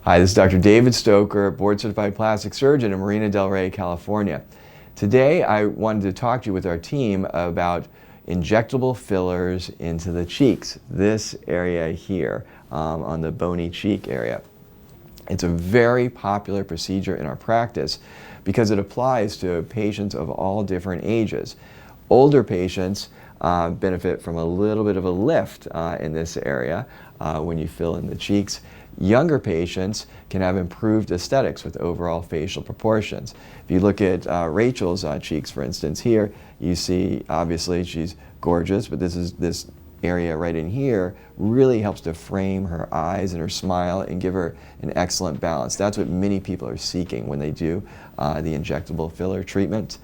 Hi, this is Dr. David Stoker, board-certified plastic surgeon in Marina del Rey, California. Today, I wanted to talk to you with our team about injectable fillers into the cheeks, this area here on the bony cheek area. It's a very popular procedure in our practice because it applies to patients of all different ages. Older patients benefit from a little bit of a lift in this area when you fill in the cheeks. Younger patients can have improved aesthetics with overall facial proportions. If you look at Rachel's cheeks, for instance, here, you see obviously she's gorgeous, but this area right in here really helps to frame her eyes and her smile and give her an excellent balance. That's what many people are seeking when they do the injectable filler treatment.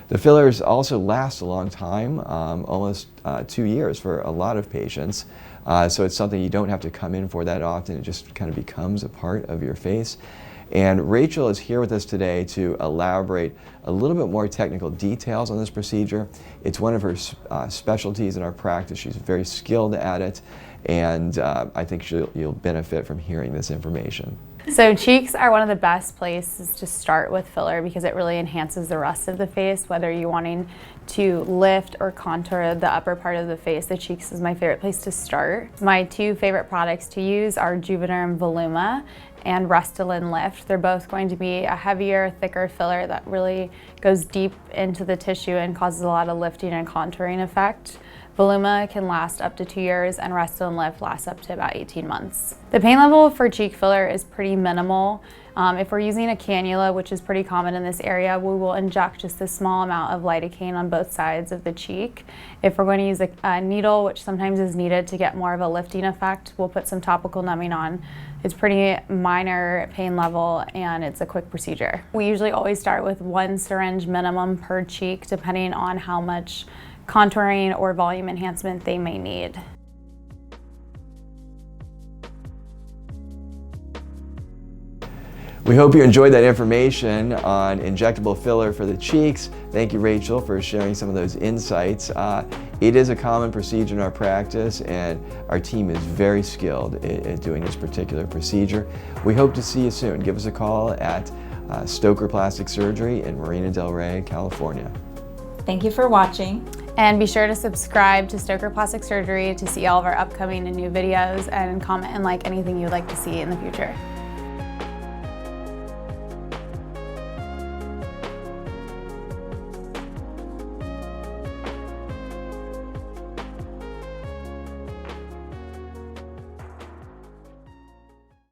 The fillers also last a long time, almost 2 years for a lot of patients. So it's something you don't have to come in for that often. It just kind of becomes a part of your face. And Rachel is here with us today to elaborate a little bit more technical details on this procedure. It's one of her specialties in our practice. She's very skilled at it, and I think you'll benefit from hearing this information. So cheeks are one of the best places to start with filler because it really enhances the rest of the face. Whether you're wanting to lift or contour the upper part of the face, the cheeks is my favorite place to start. My two favorite products to use are Juvederm Voluma and Restylane Lift. They're both going to be a heavier, thicker filler that really goes deep into the tissue and causes a lot of lifting and contouring effect. Voluma can last up to 2 years and Restylane Lift lasts up to about 18 months. The pain level for cheek filler is pretty minimal. If we're using a cannula, which is pretty common in this area, we will inject just a small amount of lidocaine on both sides of the cheek. If we're going to use a needle, which sometimes is needed to get more of a lifting effect, we'll put some topical numbing on. It's pretty minor pain level and it's a quick procedure. We usually always start with 1 syringe minimum per cheek, depending on how much contouring or volume enhancement they may need. We hope you enjoyed that information on injectable filler for the cheeks. Thank you, Rachel, for sharing some of those insights. It is a common procedure in our practice, and our team is very skilled at doing this particular procedure. We hope to see you soon. Give us a call at Stoker Plastic Surgery in Marina del Rey, California. Thank you for watching. And be sure to subscribe to Stoker Plastic Surgery to see all of our upcoming and new videos, and comment and like anything you'd like to see in the future.